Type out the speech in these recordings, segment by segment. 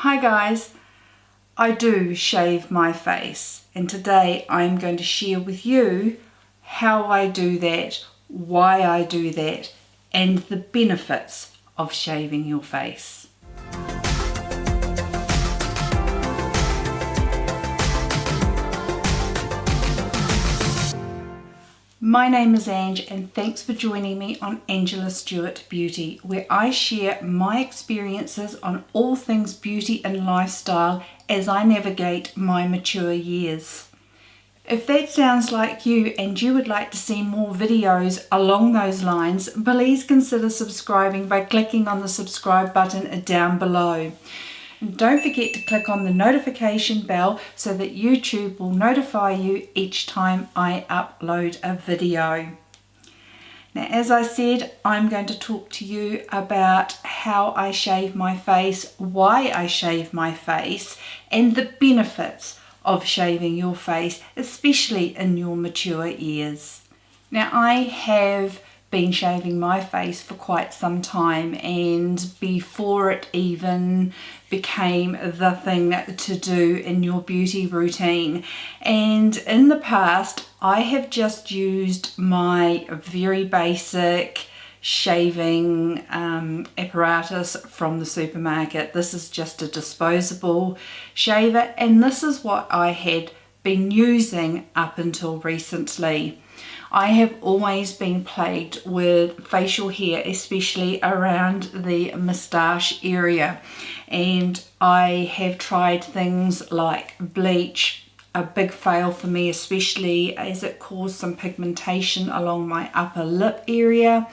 Hi guys, I do shave my face and today I'm going to share with you how I do that, why I do that and the benefits of shaving your face. My name is Ange and thanks for joining me on Angela Stuart Beauty, where I share my experiences on all things beauty and lifestyle as I navigate my mature years. If that sounds like you and you would like to see more videos along those lines, please consider subscribing by clicking on the subscribe button down below. And don't forget to click on the notification bell so that YouTube will notify you each time I upload a video. Now, as I said, I'm going to talk to you about how I shave my face, why I shave my face, and the benefits of shaving your face, especially in your mature years. Now, I have been shaving my face for quite some time, and before it even became the thing to do in your beauty routine. And in the past I have just used my very basic shaving apparatus from the supermarket. This is just a disposable shaver and this is what I had been using up until recently. I have always been plagued with facial hair, especially around the moustache area, and I have tried things like bleach, a big fail for me, especially as it caused some pigmentation along my upper lip area.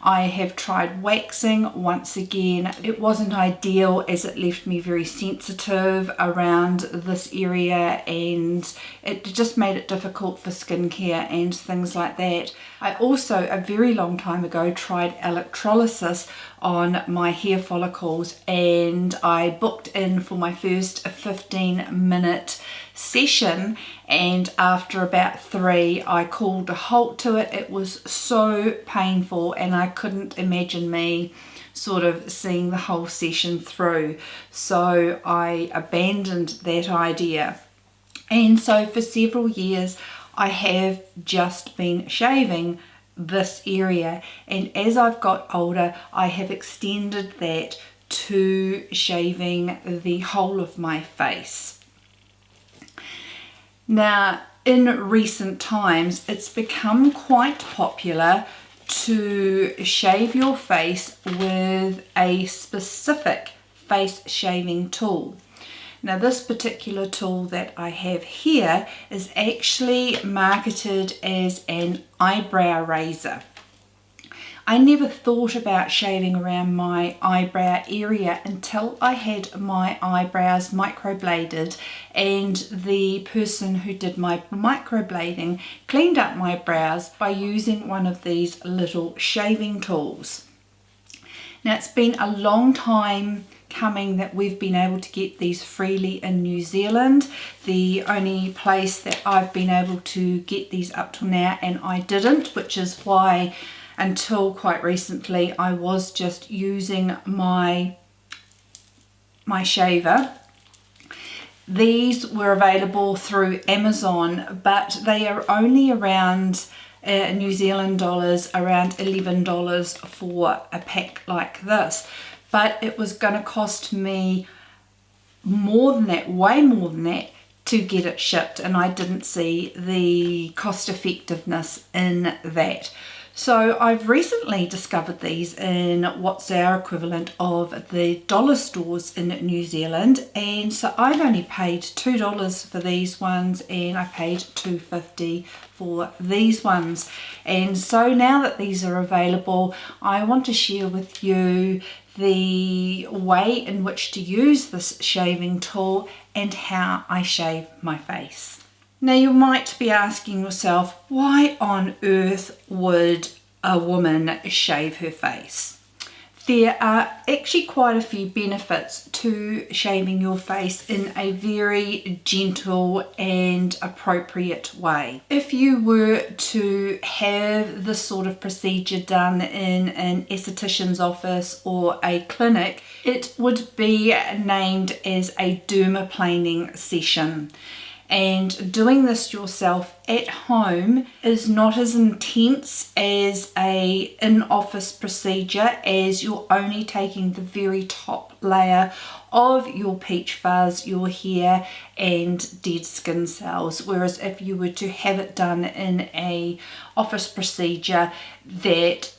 I have tried waxing. Once again, it wasn't ideal as it left me very sensitive around this area and it just made it difficult for skincare and things like that. I also, a very long time ago, tried electrolysis on my hair follicles and I booked in for my first 15-minute session, and after about 3 I called a halt to it. It was so painful and I couldn't imagine me sort of seeing the whole session through, so I abandoned that idea. And so for several years I have just been shaving this area, and as I've got older I have extended that to shaving the whole of my face. Now, in recent times, it's become quite popular to shave your face with a specific face shaving tool. Now, this particular tool that I have here is actually marketed as an eyebrow razor. I never thought about shaving around my eyebrow area until I had my eyebrows microbladed, and the person who did my microblading cleaned up my brows by using one of these little shaving tools. Now, it's been a long time coming that we've been able to get these freely in New Zealand. The only place that I've been able to get these up till now, and I didn't, which is why until quite recently I was just using my shaver. These were available through Amazon, but they are only around New Zealand dollars, around $11 for a pack like this. But it was going to cost me more than that, way more than that, to get it shipped, and I didn't see the cost effectiveness in that. So I've recently discovered these in what's our equivalent of the dollar stores in New Zealand, and so I've only paid $2 for these ones and I paid $2.50 for these ones. And so now that these are available, I want to share with you the way in which to use this shaving tool and how I shave my face. Now, you might be asking yourself, why on earth would a woman shave her face? There are actually quite a few benefits to shaving your face in a very gentle and appropriate way. If you were to have this sort of procedure done in an esthetician's office or a clinic, it would be named as a dermaplaning session. And doing this yourself at home is not as intense as a in-office procedure, as you're only taking the very top layer of your peach fuzz, your hair and dead skin cells. Whereas if you were to have it done in a office procedure, that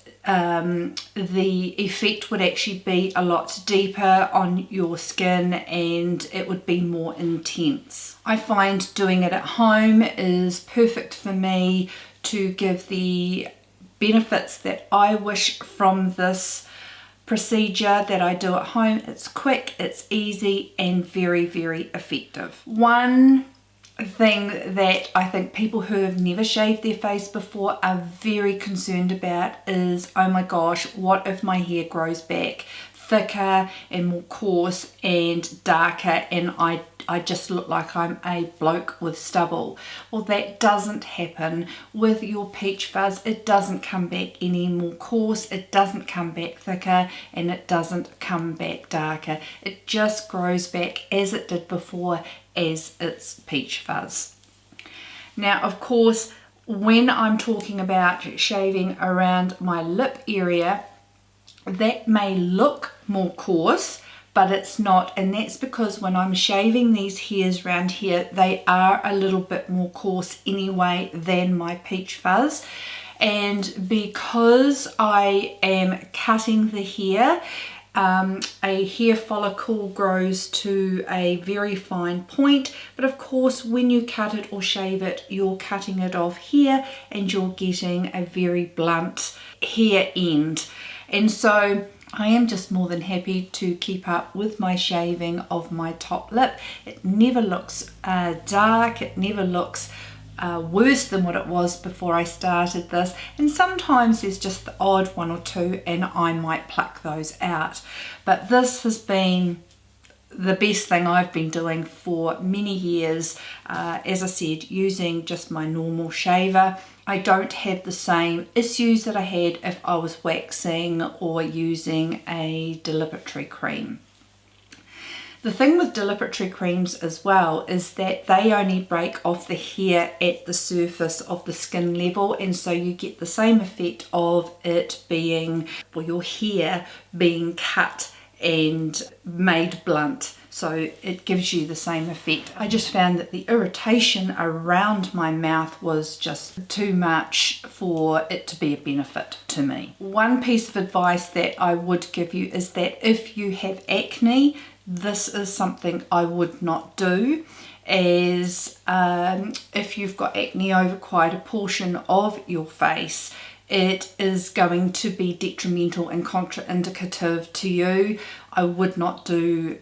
the effect would actually be a lot deeper on your skin and it would be more intense. I find doing it at home is perfect for me to give the benefits that I wish from this procedure that I do at home. It's quick, it's easy and very, very effective. One thing that I think people who have never shaved their face before are very concerned about is, oh my gosh, what if my hair grows back thicker and more coarse and darker and I just look like I'm a bloke with stubble? Well, that doesn't happen with your peach fuzz. It doesn't come back any more coarse, it doesn't come back thicker, and it doesn't come back darker. It just grows back as it did before, as its peach fuzz. Now, of course, when I'm talking about shaving around my lip area, that may look more coarse, but it's not, and that's because when I'm shaving these hairs around here, they are a little bit more coarse anyway than my peach fuzz. And because I am cutting the hair, a hair follicle grows to a very fine point, but of course when you cut it or shave it, you're cutting it off here and you're getting a very blunt hair end. And so I am just more than happy to keep up with my shaving of my top lip. It never looks dark, it never looks worse than what it was before I started this, and sometimes there's just the odd one or two and I might pluck those out. But this has been the best thing I've been doing for many years. As I said, using just my normal shaver. I don't have the same issues that I had if I was waxing or using a deliberatory cream. The thing with deliberatory creams as well is that they only break off the hair at the surface of the skin level, and so you get the same effect of it being, or your hair being cut and made blunt. So it gives you the same effect. I just found that the irritation around my mouth was just too much for it to be a benefit to me. One piece of advice that I would give you is that if you have acne, this is something I would not do, as if you've got acne over quite a portion of your face, it is going to be detrimental and contraindicative to you. I would not do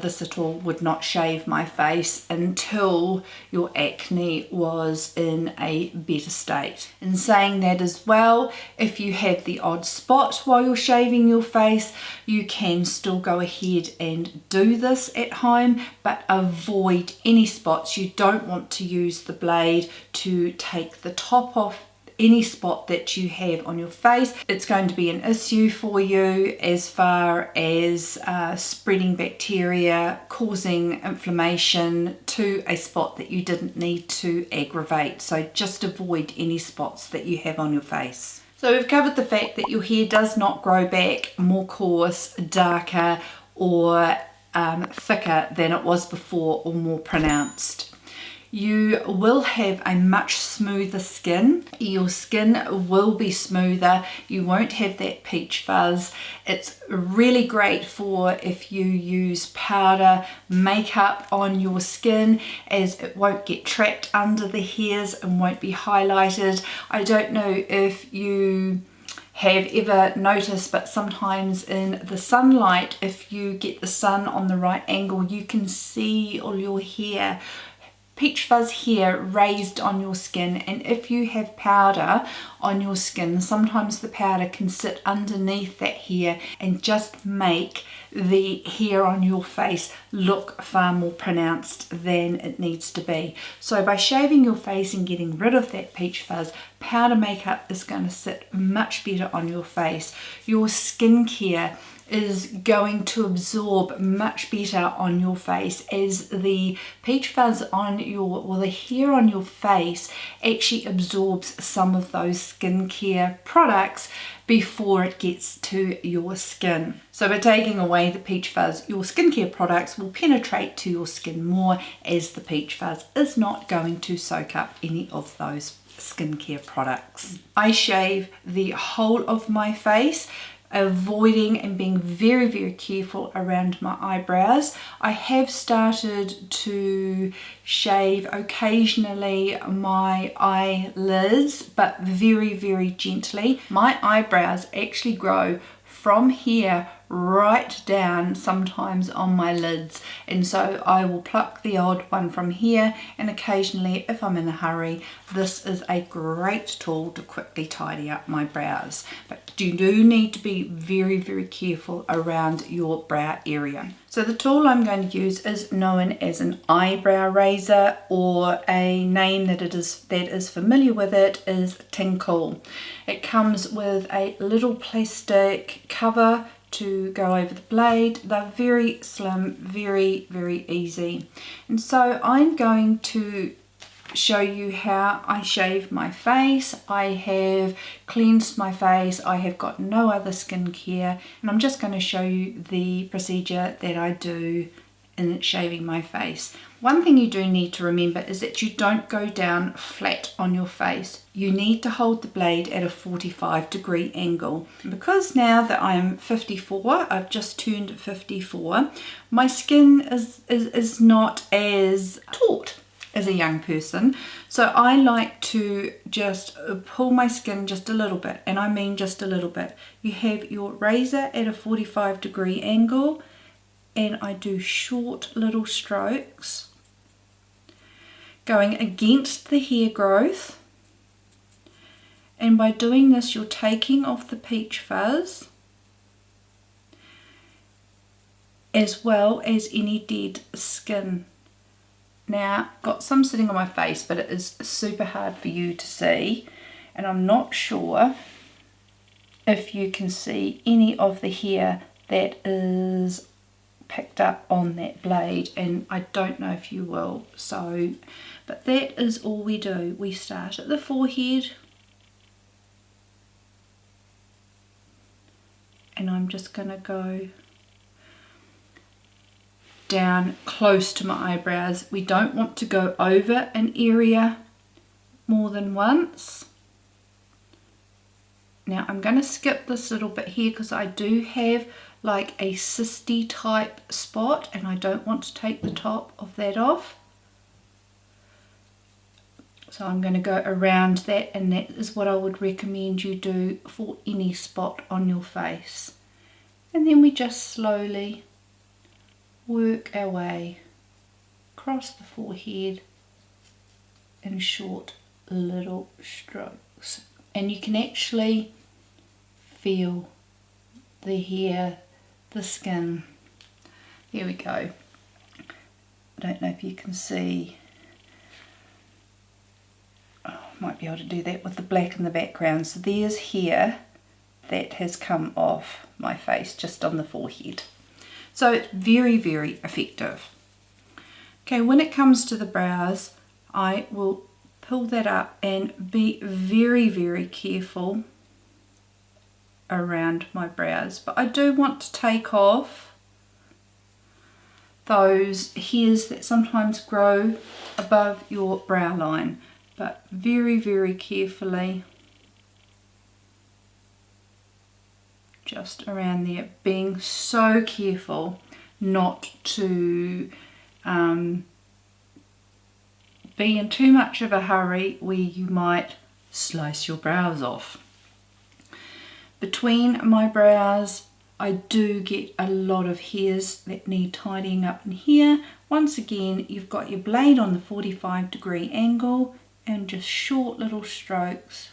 this at all, would not shave my face until your acne was in a better state. In saying that as well, if you have the odd spot while you're shaving your face, you can still go ahead and do this at home, but avoid any spots. You don't want to use the blade to take the top off any spot that you have on your face. It's going to be an issue for you as far as spreading bacteria, causing inflammation to a spot that you didn't need to aggravate. So just avoid any spots that you have on your face. So we've covered the fact that your hair does not grow back more coarse, darker or thicker than it was before, or more pronounced. You will have a much smoother skin. Your skin will be smoother. You won't have that peach fuzz. It's really great for if you use powder makeup on your skin, as it won't get trapped under the hairs and won't be highlighted. I don't know if you have ever noticed, but sometimes in the sunlight, if you get the sun on the right angle, you can see all your hair peach fuzz hair raised on your skin, and if you have powder on your skin, sometimes the powder can sit underneath that hair and just make the hair on your face look far more pronounced than it needs to be. So by shaving your face and getting rid of that peach fuzz, powder makeup is going to sit much better on your face. Your skincare is going to absorb much better on your face, as the peach fuzz on your, well, the hair on your face actually absorbs some of those skincare products before it gets to your skin. So by taking away the peach fuzz, your skincare products will penetrate to your skin more, as the peach fuzz is not going to soak up any of those skincare products. I shave the whole of my face, avoiding and being very careful around my eyebrows. I have started to shave occasionally my eyelids, but very gently. My eyebrows actually grow from here right down sometimes on my lids, and so I will pluck the odd one from here, and occasionally if I'm in a hurry, this is a great tool to quickly tidy up my brows. But you do need to be very careful around your brow area. So the tool I'm going to use is known as an eyebrow razor, or a name that is familiar with it is Wrinkle. It comes with a little plastic cover to go over the blade. They're very slim, very easy. And so I'm going to show you how I shave my face. I have cleansed my face, I have got no other skincare, and I'm just going to show you the procedure that I do in shaving my face. One thing you do need to remember is that you don't go down flat on your face. You need to hold the blade at a 45-degree angle. Because now that I'm 54, I've just turned 54, my skin is not as taut as a young person, so I like to just pull my skin just a little bit, and I mean just a little bit. You have your razor at a 45-degree angle, and I do short little strokes going against the hair growth, and by doing this you're taking off the peach fuzz as well as any dead skin. Now, got some sitting on my face, but it is super hard for you to see, and I'm not sure if you can see any of the hair that is picked up on that blade, and I don't know if you will. So, but that is all we do. We start at the forehead, and I'm just going to go down close to my eyebrows. We don't want to go over an area more than once. Now I'm going to skip this little bit here because I do have like a cysty type spot, and I don't want to take the top of that off. So I'm going to go around that, and that is what I would recommend you do for any spot on your face. And then we just slowly work our way across the forehead in short little strokes, and you can actually feel the hair, the skin. There we go. I don't know if you can see. Oh, might be able to do that with the black in the background. So there's hair that has come off my face just on the forehead. So it's very effective. Okay, when it comes to the brows, I will pull that up and be very careful around my brows. But I do want to take off those hairs that sometimes grow above your brow line. But very carefully, just around there, being so careful not to be in too much of a hurry where you might slice your brows off. Between my brows I do get a lot of hairs that need tidying up in here. Once again, you've got your blade on the 45-degree angle and just short little strokes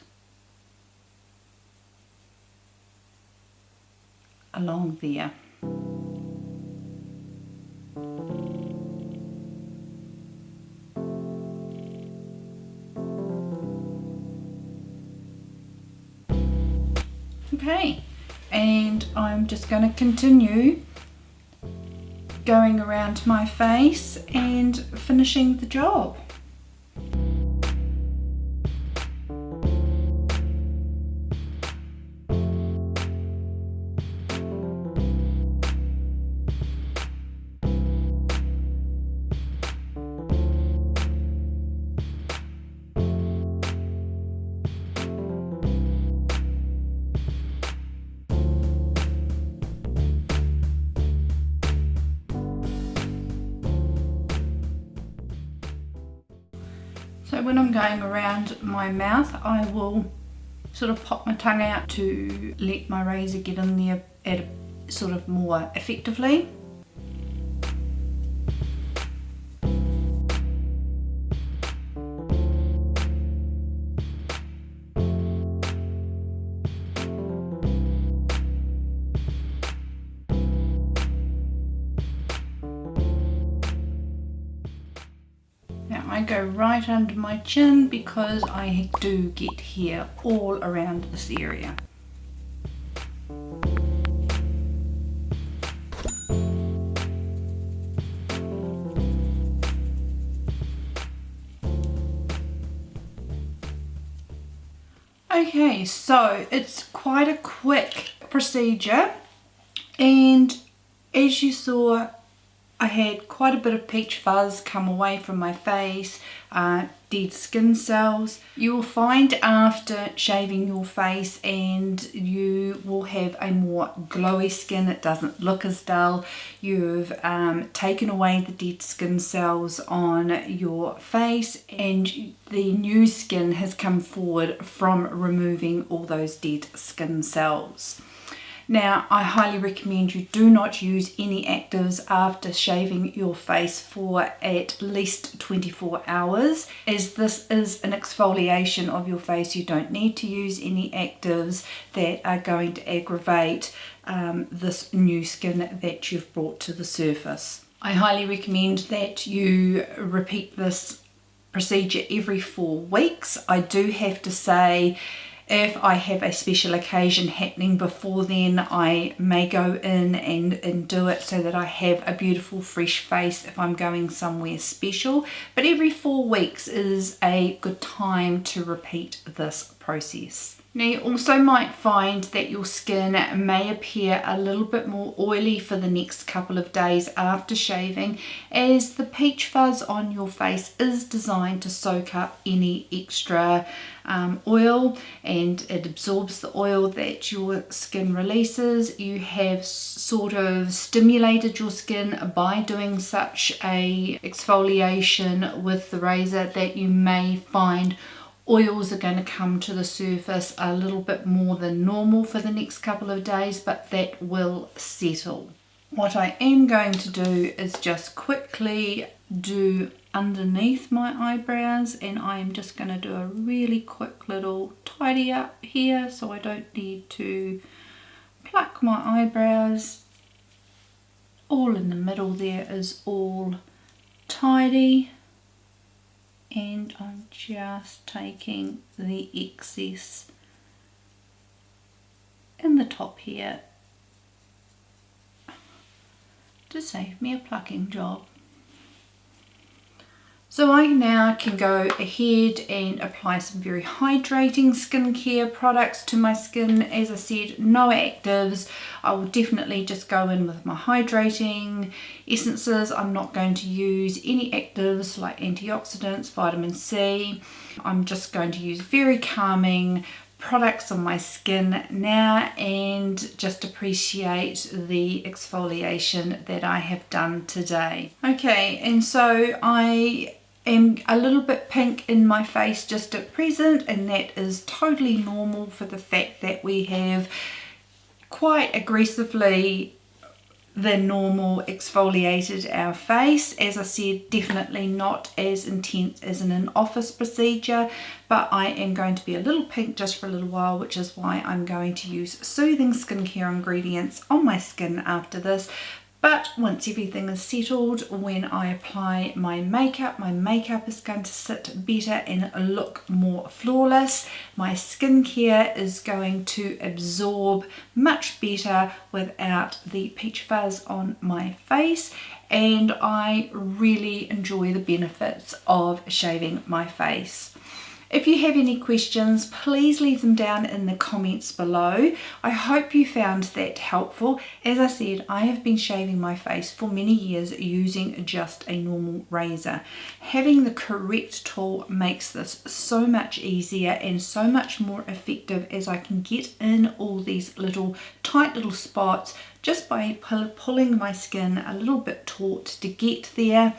along there. Okay, and I'm just going to continue going around my face and finishing the job. So when I'm going around my mouth, I will sort of pop my tongue out to let my razor get in there at a sort of more effectively. I go right under my chin because I do get hair all around this area. Okay, so it's quite a quick procedure, and as you saw, I had quite a bit of peach fuzz come away from my face, dead skin cells. You will find after shaving your face and you will have a more glowy skin. It doesn't look as dull. You've taken away the dead skin cells on your face and the new skin has come forward from removing all those dead skin cells. Now, I highly recommend you do not use any actives after shaving your face for at least 24 hours. As this is an exfoliation of your face, you don't need to use any actives that are going to aggravate this new skin that you've brought to the surface. I highly recommend that you repeat this procedure every 4 weeks. I do have to say, if I have a special occasion happening before then, I may go in and do it so that I have a beautiful fresh face if I'm going somewhere special. But every 4 weeks is a good time to repeat this process. Now, you also might find that your skin may appear a little bit more oily for the next couple of days after shaving, as the peach fuzz on your face is designed to soak up any extra oil, and it absorbs the oil that your skin releases. You have sort of stimulated your skin by doing such a exfoliation with the razor that you may find oils are going to come to the surface a little bit more than normal for the next couple of days, but that will settle. What I am going to do is just quickly do underneath my eyebrows, and I am just going to do a really quick little tidy up here so I don't need to pluck my eyebrows. All in the middle there is all tidy. And I'm just taking the excess in the top here to save me a plucking job. So I now can go ahead and apply some very hydrating skincare products to my skin. As I said, no actives. I will definitely just go in with my hydrating essences. I'm not going to use any actives like antioxidants, vitamin C. I'm just going to use very calming products on my skin now and just appreciate the exfoliation that I have done today. Okay, and so I am a little bit pink in my face just at present, and that is totally normal for the fact that we have quite aggressively than normal exfoliated our face. As I said, definitely not as intense as in an office procedure, but I am going to be a little pink just for a little while, which is why I'm going to use soothing skincare ingredients on my skin after this. But once everything is settled, when I apply my makeup is going to sit better and look more flawless. My skincare is going to absorb much better without the peach fuzz on my face, and I really enjoy the benefits of shaving my face. If you have any questions, please leave them down in the comments below. I hope you found that helpful. As I said, I have been shaving my face for many years using just a normal razor. Having the correct tool makes this so much easier and so much more effective, as I can get in all these little tight little spots just by pulling my skin a little bit taut to get there,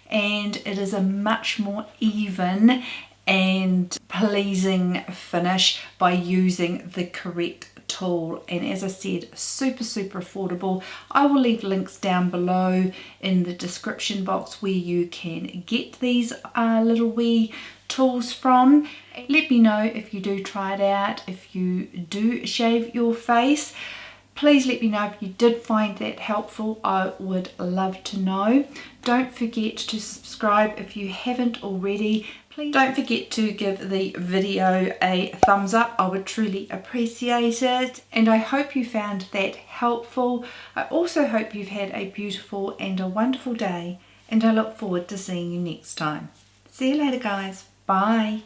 and it is a much more even and pleasing finish by using the correct tool. And as I said, super affordable. I will leave links down below in the description box where you can get these little wee tools from. Let me know if you do try it out, if you do shave your face. Please let me know if you did find that helpful. I would love to know. Don't forget to subscribe if you haven't already. Please don't forget to give the video a thumbs up. I would truly appreciate it. And I hope you found that helpful. I also hope you've had a beautiful and a wonderful day. And I look forward to seeing you next time. See you later, guys. Bye.